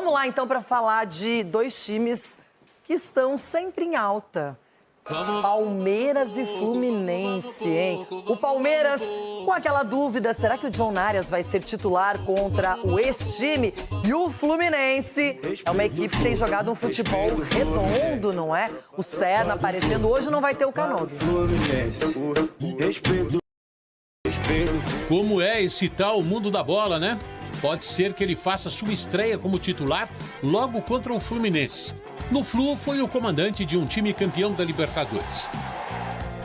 Vamos lá, então, para falar de dois times que estão sempre em alta. Palmeiras e Fluminense, hein? O Palmeiras, com aquela dúvida, será que o John Arias vai ser titular contra o ex-time? E o Fluminense é uma equipe que tem jogado um futebol redondo, não é? O Serna aparecendo hoje, não vai ter o Canóbio. Como é esse tal mundo da bola, né? Pode ser que ele faça sua estreia como titular logo contra o Fluminense. No Flu, foi o comandante de um time campeão da Libertadores.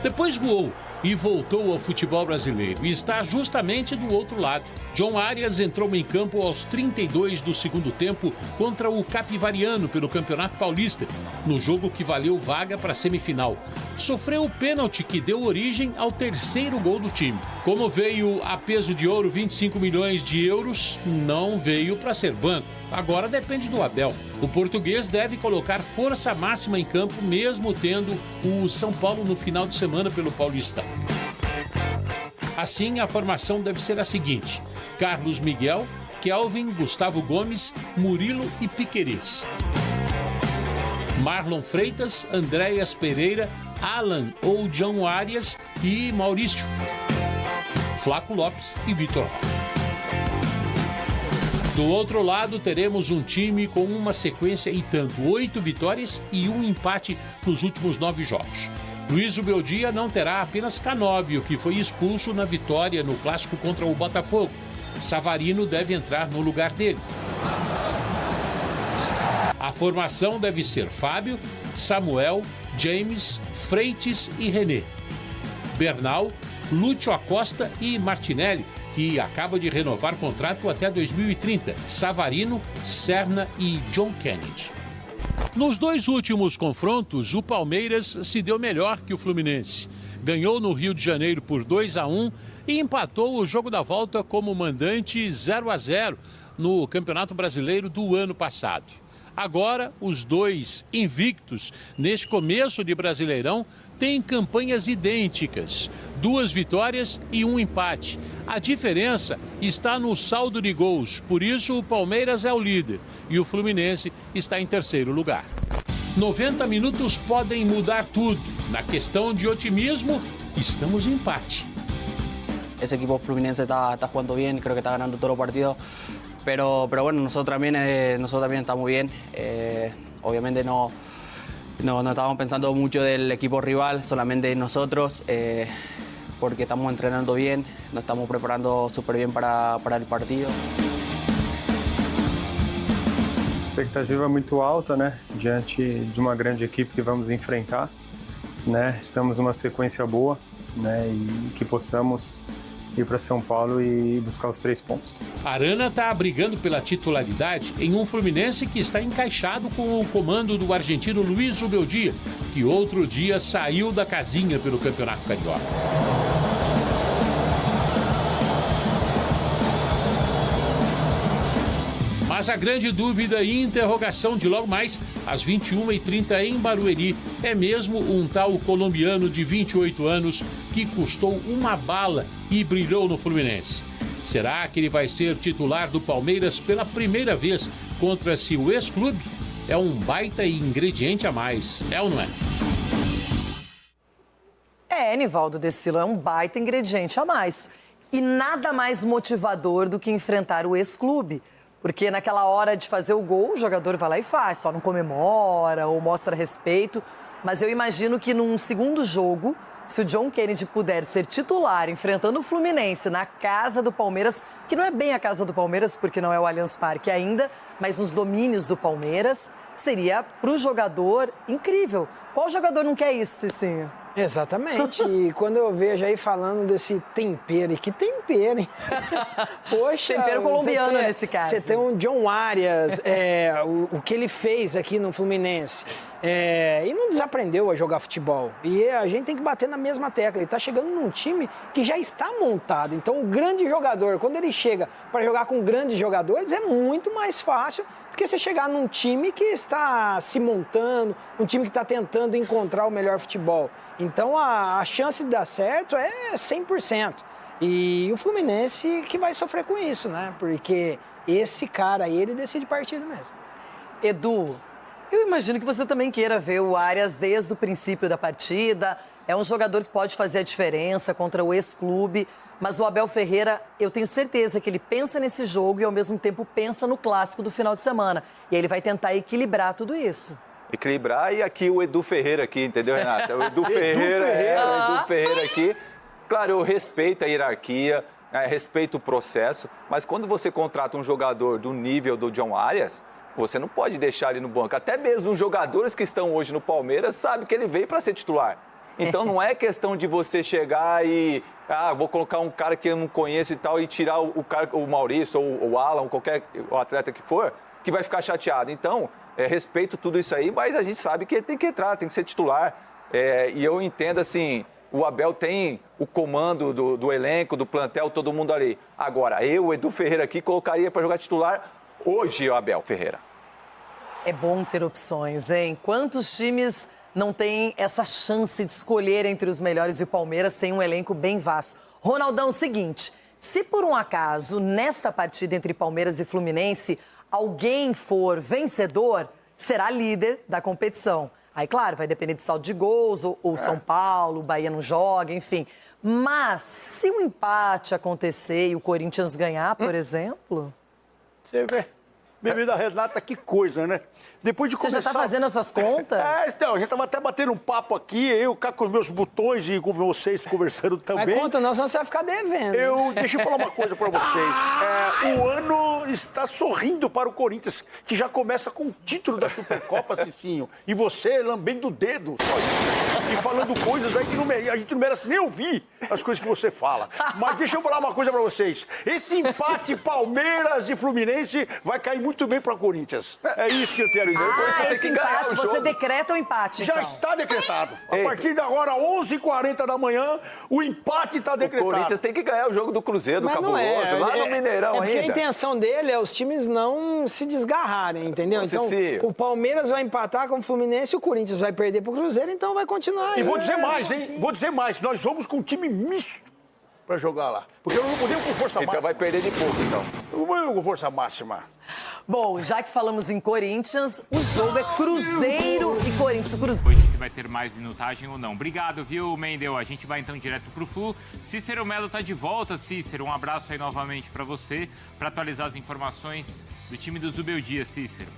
Depois voou e voltou ao futebol brasileiro e está justamente do outro lado. John Arias entrou em campo aos 32 do segundo tempo contra o Capivariano pelo Campeonato Paulista, no jogo que valeu vaga para a semifinal. Sofreu o pênalti que deu origem ao terceiro gol do time. Como veio a peso de ouro 25 milhões de euros, não veio para ser banco. Agora depende do Abel. O português deve colocar força máxima em campo, mesmo tendo o São Paulo no final de semana pelo Paulistão. Assim, a formação deve ser a seguinte: Carlos Miguel, Kelvin, Gustavo Gomes, Murilo e Piquerez. Marlon Freitas, Andréas Pereira, Alan ou John Arias e Maurício. Flaco Lopes e Vitor. Do outro lado, teremos um time com uma sequência e tanto, 8 vitórias e 1 empate nos últimos 9 jogos. Luiz Ubeldia não terá apenas Canóbio, que foi expulso na vitória no clássico contra o Botafogo. Savarino deve entrar no lugar dele. A formação deve ser Fábio, Samuel, James, Freitas e René. Bernal, Lúcio Acosta e Martinelli, que acaba de renovar contrato até 2030, Savarino, Serna e John Kennedy. Nos dois últimos confrontos, o Palmeiras se deu melhor que o Fluminense. Ganhou no Rio de Janeiro por 2-1 e empatou o jogo da volta como mandante 0-0 no Campeonato Brasileiro do ano passado. Agora, os dois invictos neste começo de Brasileirão têm campanhas idênticas, 2 vitórias e 1 empate. A diferença está no saldo de gols, por isso o Palmeiras é o líder e o Fluminense está em terceiro lugar. 90 minutos podem mudar tudo. Na questão de otimismo, estamos em empate. Ese equipo fluminense está jugando bien, creo que está ganando todos los partidos, pero bueno, nosotros también estamos bien. Obviamente no estábamos pensando mucho del equipo rival, solamente en nosotros, porque estamos entrenando bien, nos estamos preparando súper bien para el partido. A expectativa é muito alta, né, diante de uma grande equipe que vamos enfrentar, né? Estamos numa sequência boa, né, e que possamos ir para São Paulo e buscar os 3 pontos. Arana está brigando pela titularidade em um Fluminense que está encaixado com o comando do argentino Luiz Ubeldia, que outro dia saiu da casinha pelo Campeonato Carioca. Mas a grande dúvida e interrogação de logo mais, às 21h30 em Barueri, é mesmo um tal colombiano de 28 anos que custou uma bala e brilhou no Fluminense. Será que ele vai ser titular do Palmeiras pela primeira vez contra seu ex-clube? É um baita ingrediente a mais, é ou não é? Nivaldo Desilva, é um baita ingrediente a mais. E nada mais motivador do que enfrentar o ex-clube. Porque naquela hora de fazer o gol, o jogador vai lá e faz, só não comemora ou mostra respeito. Mas eu imagino que num segundo jogo, se o John Kennedy puder ser titular enfrentando o Fluminense na casa do Palmeiras, que não é bem a casa do Palmeiras, porque não é o Allianz Parque ainda, mas nos domínios do Palmeiras, seria para o jogador incrível. Qual jogador não quer isso, Cicinho? Exatamente. E quando eu vejo aí falando desse tempero, e que tempero, hein? Poxa, tempero colombiano nesse caso. Você tem um John Arias, o que ele fez aqui no Fluminense. E não desaprendeu a jogar futebol. E a gente tem que bater na mesma tecla. Ele está chegando num time que já está montado. Então, o grande jogador, quando ele chega para jogar com grandes jogadores, é muito mais fácil do que você chegar num time que está se montando, um time que está tentando encontrar o melhor futebol. Então, a chance de dar certo é 100%. E o Fluminense que vai sofrer com isso, né? Porque esse cara aí, ele decide partida mesmo. Edu, eu imagino que você também queira ver o Arias desde o princípio da partida. É um jogador que pode fazer a diferença contra o ex-clube. Mas o Abel Ferreira, eu tenho certeza que ele pensa nesse jogo e, ao mesmo tempo, pensa no clássico do final de semana. E aí ele vai tentar equilibrar tudo isso. Equilibrar, e aqui o Edu Ferreira aqui, entendeu, Renata? O Edu Ferreira, o Edu Ferreira aqui. Claro, eu respeito a hierarquia, respeito o processo, mas quando você contrata um jogador do nível do John Arias, você não pode deixar ele no banco. Até mesmo os jogadores que estão hoje no Palmeiras sabem que ele veio para ser titular. Então não é questão de você chegar e... vou colocar um cara que eu não conheço e tal, e tirar o Maurício ou o Alan, qualquer atleta que for, que vai ficar chateado. Então, respeito tudo isso aí, mas a gente sabe que ele tem que entrar, tem que ser titular. E eu entendo, assim, o Abel tem o comando do elenco, do plantel, todo mundo ali. Agora, eu, Edu Ferreira aqui, colocaria para jogar titular hoje o Abel Ferreira. É bom ter opções, hein? Quantos times não têm essa chance de escolher entre os melhores, e o Palmeiras tem um elenco bem vasto. Ronaldão, seguinte, se por um acaso, nesta partida entre Palmeiras e Fluminense, alguém for vencedor, será líder da competição. Aí, claro, vai depender de saldo de gols, ou São Paulo, o Bahia não joga, enfim. Mas, se um empate acontecer e o Corinthians ganhar, por exemplo... Você vê, bebida Renata, que coisa, né? Depois de começar... Você já está fazendo essas contas? Então, a gente estava até batendo um papo aqui, eu cá com os meus botões e com vocês conversando também. Mas conta não, senão você vai ficar devendo. Deixa eu falar uma coisa para vocês. O ano está sorrindo para o Corinthians, que já começa com o título da Supercopa, Cicinho. E você lambendo o dedo, só isso. E falando coisas aí que a gente não merece nem ouvir as coisas que você fala. Mas deixa eu falar uma coisa para vocês. Esse empate Palmeiras e Fluminense vai cair muito bem para o Corinthians. É isso que eu quero dizer. Esse empate, você decreta o empate, Já então. está decretado. A partir de agora, 11h40 da manhã, o empate está decretado. O Corinthians tem que ganhar o jogo do Cruzeiro, do Mas não Cabuloso, lá no Mineirão porque ainda. a intenção dele é os times não se desgarrarem, entendeu? Nossa, Então, sim. o Palmeiras vai empatar com o Fluminense e o Corinthians vai perder pro Cruzeiro, então vai continuar. E vou dizer mais, hein? Vou dizer mais. Nós vamos com um time misto para jogar lá. Porque eu não podemos com força máxima. Então vai perder de pouco, então. Eu vou com força máxima. Bom, já que falamos em Corinthians, o jogo é Cruzeiro e Corinthians. Hoje se vai ter mais minutagem ou não. Obrigado, viu, Mendel? A gente vai então direto pro Flu. Cícero Melo tá de volta. Cícero, um abraço aí novamente para você, para atualizar as informações do time do Zubeldia, Cícero.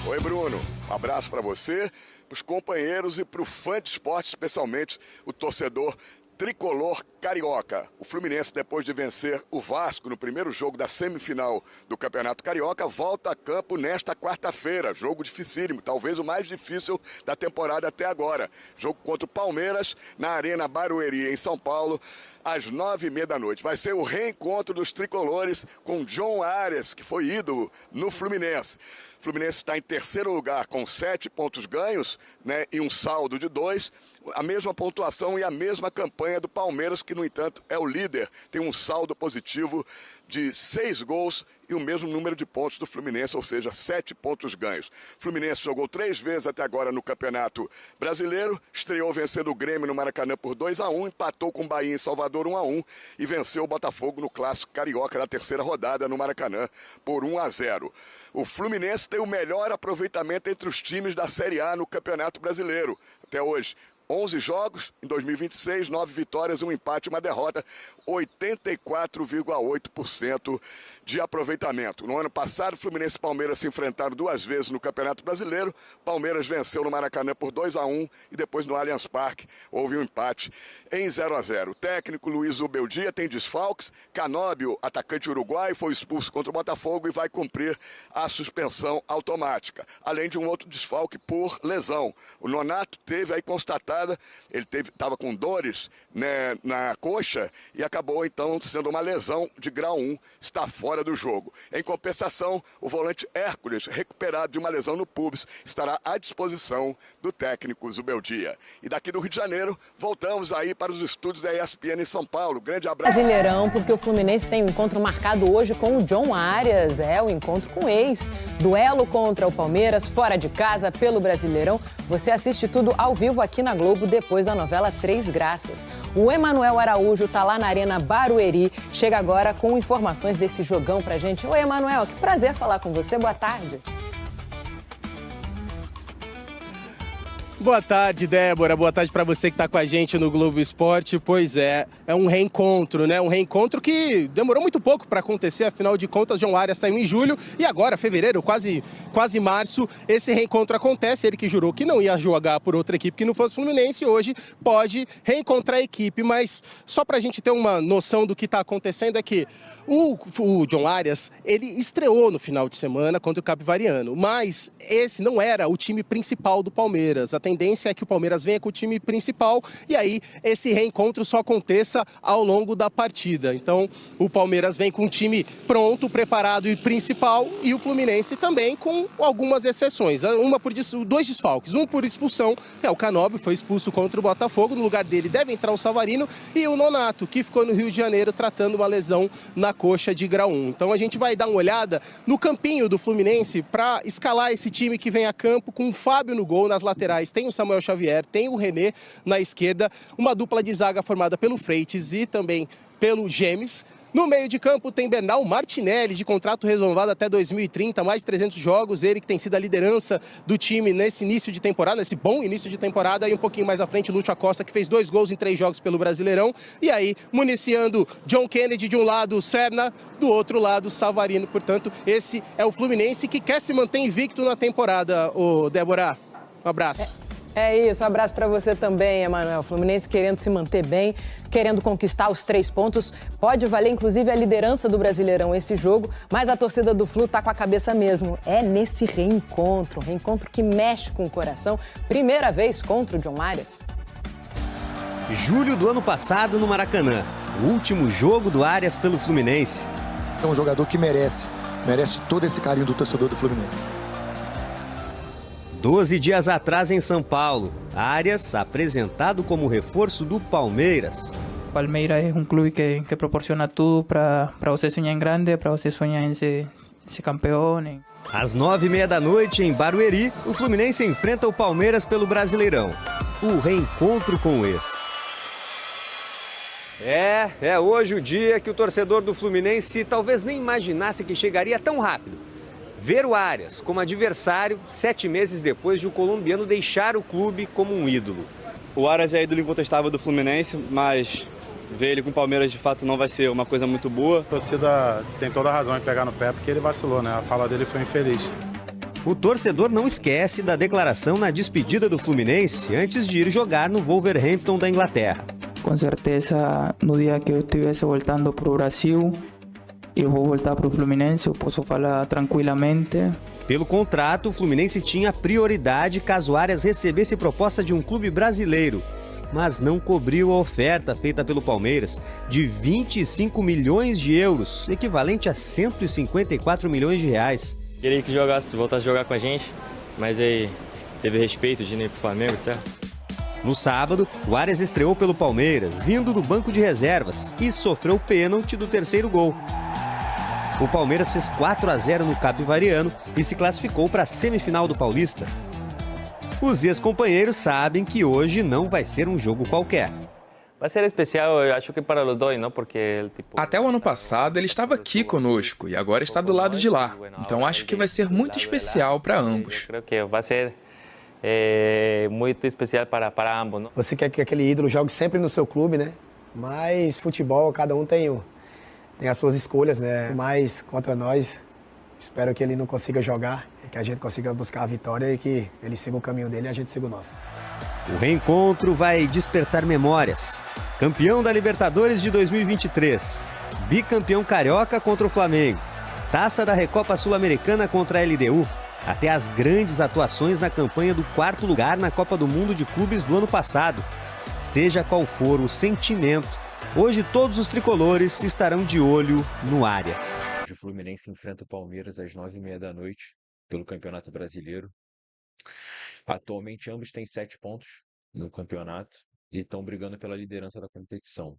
Oi, Bruno. Um abraço para você, para os companheiros e para o fã de esporte, especialmente o torcedor tricolor carioca. O Fluminense, depois de vencer o Vasco no primeiro jogo da semifinal do Campeonato Carioca, volta a campo nesta quarta-feira. Jogo dificílimo, talvez o mais difícil da temporada até agora. Jogo contra o Palmeiras na Arena Barueri, em São Paulo, às 9h30 da noite. Vai ser o reencontro dos tricolores com John Arias, que foi ídolo no Fluminense. O Fluminense está em terceiro lugar com 7 pontos ganhos, né, e um saldo de 2. A mesma pontuação e a mesma campanha do Palmeiras, que, no entanto, é o líder. Tem um saldo positivo de 6 gols e o mesmo número de pontos do Fluminense, ou seja, 7 pontos ganhos. O Fluminense jogou 3 vezes até agora no Campeonato Brasileiro, estreou vencendo o Grêmio no Maracanã por 2-1, empatou com o Bahia em Salvador 1-1 e venceu o Botafogo no Clássico Carioca na terceira rodada no Maracanã por 1-0. O Fluminense tem o melhor aproveitamento entre os times da Série A no Campeonato Brasileiro até hoje. 11 jogos, em 2026, 9 vitórias, 1 empate e 1 derrota, 84,8% de aproveitamento. No ano passado, Fluminense e Palmeiras se enfrentaram 2 vezes no Campeonato Brasileiro. Palmeiras venceu no Maracanã por 2-1 e depois no Allianz Parque houve um empate em 0-0. O técnico Luiz Zubeldia tem desfalques. Canóbio, atacante uruguaio, foi expulso contra o Botafogo e vai cumprir a suspensão automática. Além de um outro desfalque por lesão. O Nonato teve aí constatado, ele estava com dores, né, na coxa e acabou então sendo uma lesão de grau 1, está fora do jogo. Em compensação, o volante Hércules, recuperado de uma lesão no pubis, estará à disposição do técnico Zubeldia. E daqui do Rio de Janeiro, voltamos aí para os estúdios da ESPN em São Paulo. Grande abraço. Brasileirão, porque o Fluminense tem um encontro marcado hoje com o John Arias, o encontro com o ex. Duelo contra o Palmeiras, fora de casa, pelo Brasileirão. Você assiste tudo ao vivo aqui na Globo. Globo depois da novela Três Graças. O Emanuel Araújo tá lá na Arena Barueri, chega agora com informações desse jogão pra gente. Oi, Emanuel, que prazer falar com você, boa tarde. Boa tarde, Débora. Boa tarde para você que está com a gente no Globo Esporte. Pois é um reencontro, né? Um reencontro que demorou muito pouco para acontecer, afinal de contas, John Arias saiu em julho e agora, fevereiro, quase março, esse reencontro acontece. Ele que jurou que não ia jogar por outra equipe que não fosse Fluminense, hoje pode reencontrar a equipe. Mas só para a gente ter uma noção do que está acontecendo é que o John Arias, ele estreou no final de semana contra o Capivariano, mas esse não era o time principal do Palmeiras. A tendência é que o Palmeiras venha com o time principal e aí esse reencontro só aconteça ao longo da partida. Então o Palmeiras vem com o time pronto, preparado e principal, e o Fluminense também com algumas exceções. Dois desfalques, um por expulsão, que é o Canóbio, foi expulso contra o Botafogo, no lugar dele deve entrar o Savarino, e o Nonato, que ficou no Rio de Janeiro tratando uma lesão na coxa de grau 1. Então a gente vai dar uma olhada no campinho do Fluminense para escalar esse time que vem a campo com o Fábio no gol, nas laterais tem o Samuel Xavier, tem o René na esquerda, uma dupla de zaga formada pelo Freitas e também pelo James. No meio de campo tem Bernal Martinelli, de contrato renovado até 2030, mais de 300 jogos, ele que tem sido a liderança do time nesse início de temporada, nesse bom início de temporada, e um pouquinho mais à frente, Lúcio Acosta, que fez 2 gols em 3 jogos pelo Brasileirão, e aí municiando John Kennedy de um lado, Serna, do outro lado, Savarino. Portanto, esse é o Fluminense que quer se manter invicto na temporada, Débora. Um abraço. É isso, um abraço para você também, Emanuel. Fluminense querendo se manter bem, querendo conquistar os 3 pontos. Pode valer, inclusive, a liderança do Brasileirão esse jogo, mas a torcida do Flu tá com a cabeça mesmo. É nesse reencontro que mexe com o coração. Primeira vez contra o John Arias. Julho do ano passado no Maracanã. O último jogo do Arias pelo Fluminense. É um jogador que merece todo esse carinho do torcedor do Fluminense. 12 dias atrás em São Paulo, Arias apresentado como reforço do Palmeiras. Palmeiras é um clube que proporciona tudo para você sonhar em grande, para você sonhar em ser campeão. Às 9h30 da noite em Barueri, o Fluminense enfrenta o Palmeiras pelo Brasileirão. O reencontro com o ex. É hoje o dia que o torcedor do Fluminense talvez nem imaginasse que chegaria tão rápido. Ver o Arias como adversário 7 meses depois de o colombiano deixar o clube como um ídolo. O Arias é ídolo incontestável do Fluminense, mas ver ele com o Palmeiras de fato não vai ser uma coisa muito boa. A torcida tem toda a razão em pegar no pé porque ele vacilou, né? A fala dele foi infeliz. O torcedor não esquece da declaração na despedida do Fluminense antes de ir jogar no Wolverhampton da Inglaterra. Com certeza, no dia que eu estivesse voltando para o Brasil, eu vou voltar para o Fluminense, eu posso falar tranquilamente. Pelo contrato, o Fluminense tinha prioridade caso Arias recebesse proposta de um clube brasileiro, mas não cobriu a oferta feita pelo Palmeiras de 25 milhões de euros, equivalente a 154 milhões de reais. Queria que voltasse a jogar com a gente, mas aí teve respeito de ir para o Flamengo, certo? No sábado, o Arias estreou pelo Palmeiras, vindo do banco de reservas, e sofreu pênalti do terceiro gol. O Palmeiras fez 4-0 no Capivariano e se classificou para a semifinal do Paulista. Os ex-companheiros sabem que hoje não vai ser um jogo qualquer. Vai ser especial, eu acho que para os dois, não? Porque até o ano passado ele estava aqui conosco e agora está do lado de lá. Então acho que vai ser muito especial para ambos. Eu acho que vai ser muito especial para ambos. Não? Você quer que aquele ídolo jogue sempre no seu clube, né? Mas futebol, cada um tem as suas escolhas, né? Mas contra nós, espero que ele não consiga jogar, que a gente consiga buscar a vitória e que ele siga o caminho dele e a gente siga o nosso. O reencontro vai despertar memórias. Campeão da Libertadores de 2023, bicampeão carioca contra o Flamengo, taça da Recopa Sul-Americana contra a LDU, até as grandes atuações na campanha do 4º lugar na Copa do Mundo de Clubes do ano passado. Seja qual for o sentimento, hoje todos os tricolores estarão de olho no Arias. O Fluminense enfrenta o Palmeiras às 9h30 da noite pelo Campeonato Brasileiro. Atualmente ambos têm 7 pontos no campeonato e estão brigando pela liderança da competição.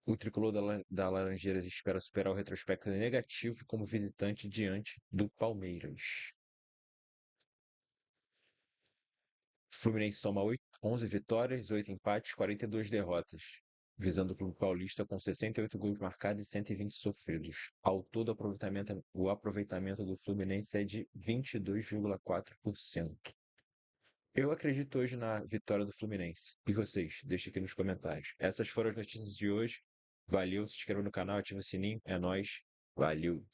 O tricolor da Laranjeiras espera superar o retrospecto negativo como visitante diante do Palmeiras. Fluminense soma 11 vitórias, 8 empates, 42 derrotas, visando o Clube Paulista com 68 gols marcados e 120 sofridos. Ao todo, o aproveitamento do Fluminense é de 22,4%. Eu acredito hoje na vitória do Fluminense. E vocês? Deixem aqui nos comentários. Essas foram as notícias de hoje. Valeu, se inscreva no canal, ativa o sininho. É nóis. Valeu!